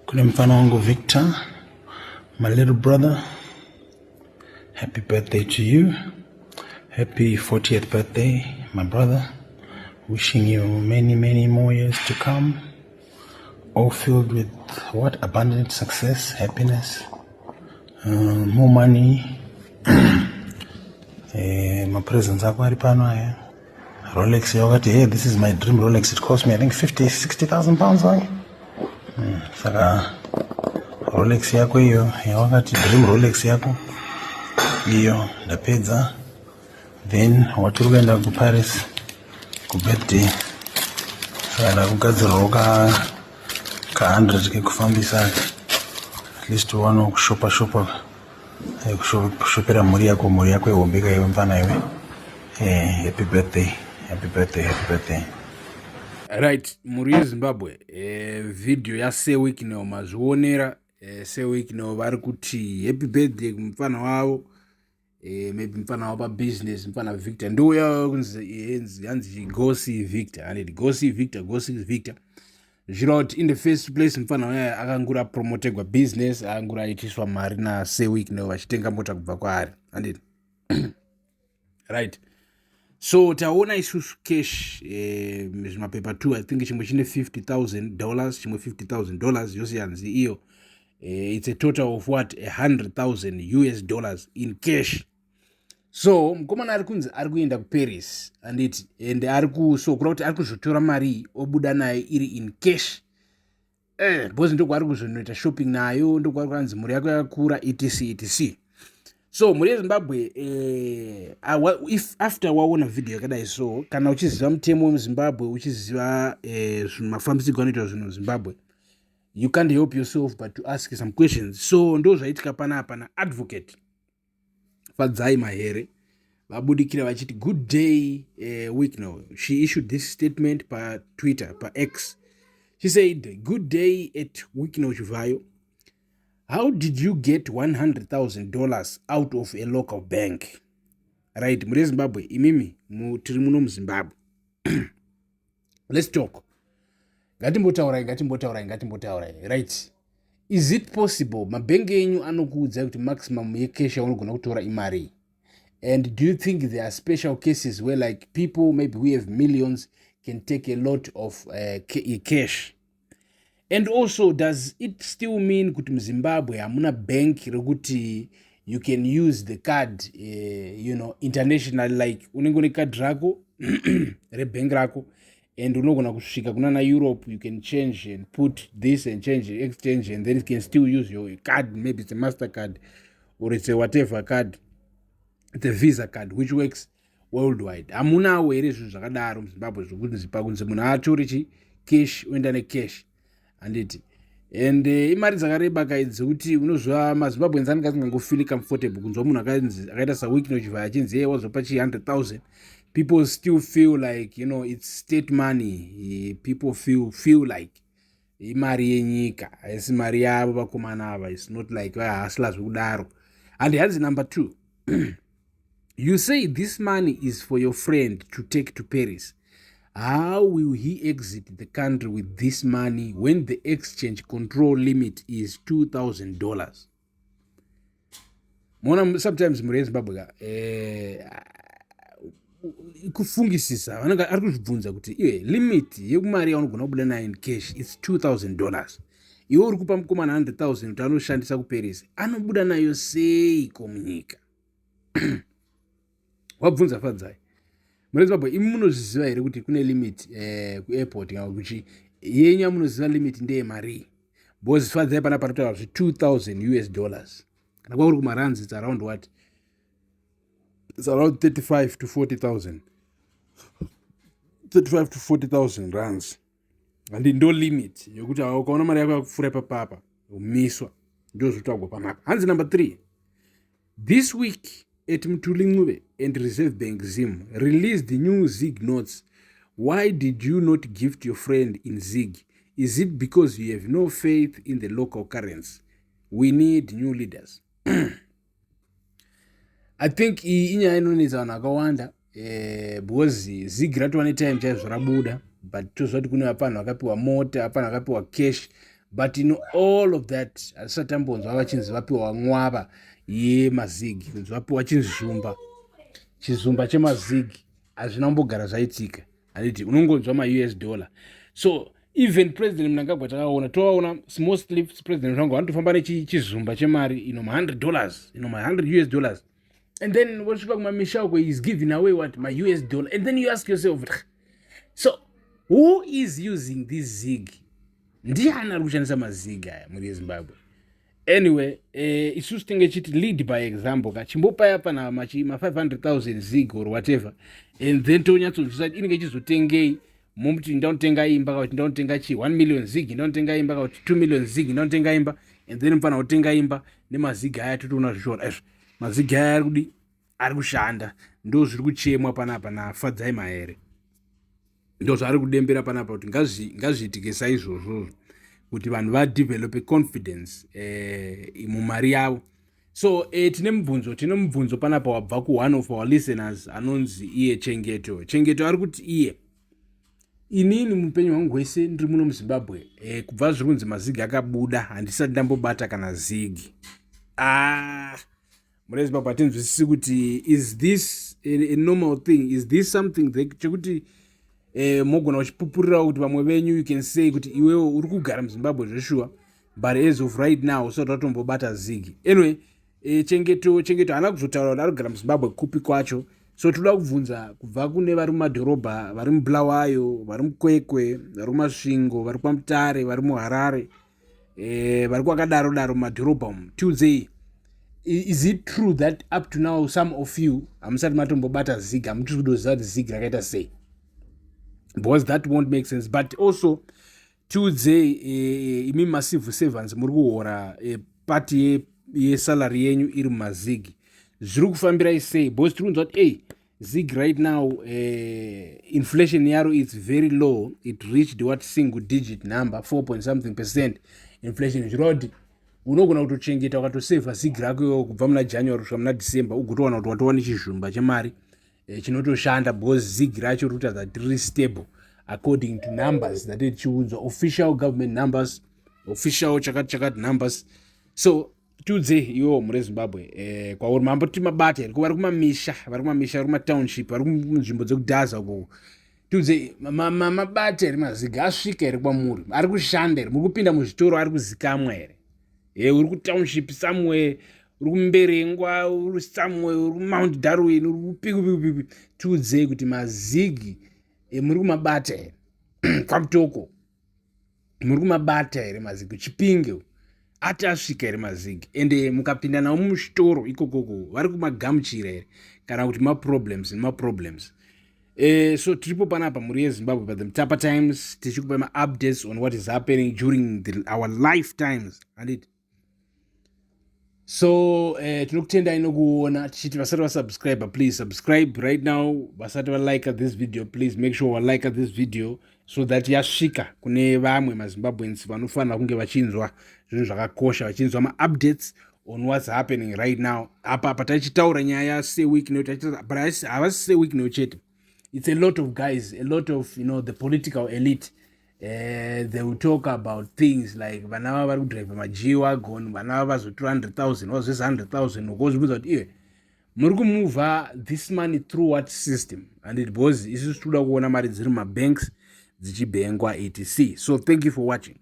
Kune mfano wangu Victor, my little brother. Happy birthday to you. Happy 40th birthday, my brother. Wishing you many, many more years to come. All filled with what? Abundant success, happiness, more money. My presents are quite pano. Rolex, you hey, this is my dream Rolex. It cost me, I think, 60,000 pounds. Saka Rolex yako hiyo, ya wakati dream Rolex yako hiyo ndapedza. Then watu rugenda ku Paris ku birthday. Saka kugadzirwa ka 100 ke kufambisa. At least one kushopa kushopera muri yako yombeka iwe mfana iwe. Happy birthday. Happy birthday, happy birthday. Right, muri Zimbabwe, video ya Sewik no mazionera, Sewik no vari kuti happy birthday kumfana wavo, maybe mfana wapa business, mfana Victor. Ndo ya yanzi Gosi Victor, and Gosi Victor. Jirot in the first place mfana waya akangura promotegwa business, akangura itiswa marina Sewik no vachitenga mota kubva kwaari. And right. So taona isusu cash paper 2, I think chimwe chine $50,000, chimwe $50,000 yose yanzi iyo. It's a total of what? $100,000 in cash. So mkomana ari kuenda ku Paris and so kurauti ari kuzotora mari obuda nayo iri in cash. Because ndoko ari kuzonoita shopping nayo, ndoko ari kuanzi muri yako yakura etc. So muri Zimbabwe, if after waona video yakadai so, kana uchiziva mutemo wemuZimbabwe, uchiziva mafambisirwo anoitwa zvinhu Zimbabwe, you can't help yourself but to ask some questions. So ndo zvaitika panapa na advocate Fadzai Mahere vabudikira vachiti good day week now. She issued this statement pa Twitter, pa X. She said, good day at week now Chivayo. How did you get $100,000 out of a local bank? Right, muri Zimbabwe, imimi tiri muno muZimbabwe. Let's talk. Ngatimbotaurai. Right. Is it possible mabenge enyu anokuudza kuti maximum yecash yaunogona kutora imari? And do you think there are special cases where like people maybe who have millions can take a lot of cash? And also, does it still mean kuti muZimbabwe hamuna bank rekuti you can use the card, international, like unenge une card rako rebank rako and unogona kusvika kuna Europe, you can change and put this and exchange, and then you can still use your card, maybe it's a MasterCard or it's a whatever card, it's a Visa card which works worldwide. Hamunawo here zvinhu zvakadaro muZimbabwe zvokuti zipakunze munhu atori cash uenda necash. And imari dzakareba kaidzi kuti unozva maZimbabweans anenge asingangofili comfortable kunzwa munhu akaita saWiki nochivaya achinzi hey wazopa $100,000. People still feel like, it's state money. People feel like imari yenyika, haisi mari yavo vakomana ava. It's not like hustlers kudaro. And here's number 2. You say this money is for your friend to take to Paris. How will he exit the country with this money when the exchange control limit is $2,000? Mona sometimes muri Zimbabwe kufungisisa vanenge ari kuzvibvunza kuti iwe limit yekumari yaunogona kubuda nayo in cash is $2,000. Iwe uri kupa mukomana 100,000 kuti anoshandisa kuParis, anobuda nayo seiko munyika? Wabvunza Fadzai. Muri Zimbabwe imunozviziva here kuti kune limit kuairport kana kuti yenya munoziva limit ndeye mari? Because Fadzai pana parutaura $2,000. Kana kwa uri kumarands it's around what? It's around 35 to 40,000. 35 to 40,000 rands. And ndo limit yokuti ukaona mari yako yakufura papapa umiswa. Ndo zvotagwa panapa. Hanzi number 3. This week at Mtuli and Reserve Bank Zim released the new ZIG notes. Why did you not gift your friend in ZIG? Is it because you have no faith in the local currency? We need new leaders. I think inyaya inonetsa vanhu vakawanda because ZIG ratova netime chaizvo rabuda, but tozvati kune vapanhu vakapiwa mota, vapanhu vakapiwa cash, but in all of that asati ambonzwa vachinzi vapiwa ng'wava yemazigi, kunzi vapiwa chinzumba, chizumba chemazigi hazvina kumbogara zvaitika. Handiti unongonzwa ma-US dollar. So even president Mnangagwa takaona tovaona mostly president vangu vanotofamba nechizumba chemari $100, $100 US. And then wasvika kumamisha uko is giving away what my-US dollar. And then you ask yourself, so who is using this zig? Ndiani ari kushandisa mazigi aya muri yeZimbabwe? Anyway, isusu tinge chiti lead by example ka chimbopaya pana ma 500,000 zig or whatever, and then tonyatsonzvisa kuti inenge chizotengei momuti ndautenga imba kuti ndautenga 1 million zig, ndautenga imba kuti 2 million zig, ndautenga imba, and then mfana utenga imba nemazigi aya totoona zvishora mazigi aya ari kudi ari kushanda, ndo zviri kuchemwa panapa naFadzai Mahere, ndo zvari kudembera panapa kuti ngazviitike saizvozvo kuti vanhu vadevelope confidence mumari yavo. So tine mubvunzo panapa wabva ku-one of our listeners anonzi iye Chengeto ari kuti iye inini mupenyu wangu hwese ndiri muno muZimbabwe kubva zviri kunzi mazigi akabuda handisati ndambobata kana zigi. Muri Zimbabwe hatinzwisisi kuti is this a normal thing, is this something chekuti mogona uchipupurira kuti vamwe venyu you can say kuti iwewe uri kugara muZimbabwe zveshuwa but as of right now usati watombobata zigi. Anyway, Chengeto haana kuzotaura kuti ari kugara muZimbabwe kupi kwacho, so toda kubvunza kubva kune vari mumadhorobha, vari muBulawayo, vari muKwekwe, vari muMasvingo, vari kwaMutare, vari muHarare, vari kwakadaro mumadhorobha umu, tiudzei, is it true that up to now some of you hamusati matombobata zigi, hamuchiri kutoziva kuti zigi rakaita sei? Because that won't make sense. But also tiudzei imi massive servants muri kuhora pati yesalary yenyu iri mumazigi zviri kufambira sei? Because tiri kunzwa kuti zig right now inflation yaro is very low, it reached what single digit number 4.something% inflation. Zviroti unogona kutochengeta ukatosevha zig rako iwo kubva muna January kusvika muna December ugotowana kuti watowana chizhumba chemari chinotoshanda, because zig racho riri kutaridza kuti riri stable according to numbers that tichiudzwa, official government numbers, official chakati numbers. So tiudze iwo muri Zimbabwe kwauri mamboti mabata here vari kumamisha, vari kumatownship, vari kunzvimbo dzekudhaza uko, tiudze mabata here mazigi asvika here kwamuri, ari kushanda here, muri kupinda muzvitoro ari kuzikamwa here, uri kutownship somewhere, uri kumberengwa, uri somewhere, uri kumount Darwin, uri kupipi, tiudzei kuti mazigi muri kumabata here kwamutoko, muri kumabata here mazigi Chipinge ati asvika here mazigi, ende mukapinda nawo muchitoro ikokoko vari kumagamuchira here kana kuti maproblems. So tiripo panapa muri yeZimbabwe by the Mutapa Times tichikupa ma-updates on what is happening during our lifetimes, handiti. So tinokutendai nokuona tichiti vasati vasubscribe, please subscribe right now. Vasati valike this video, please make sure valike this video so that yasvika kune vamwe maZimbabweans vanofanira kunge vachinzwa zvinhu zvakakosha, vachinzwa ma-updates on what's happening right now. Apa tachitaura nyaya seweek note, but havasi seweek note chete. It's a lot of guys, a lot of, the political elite. They will talk about things like vanava vari kudrive maG-Wagon, vanava vazo 200,000 or 100,000 ukozvibudza kuti iwe muri kumova this money through what system, and it was isusu toda kuona mari dziri mumabanks dzichibhengwa etc. So thank you for watching.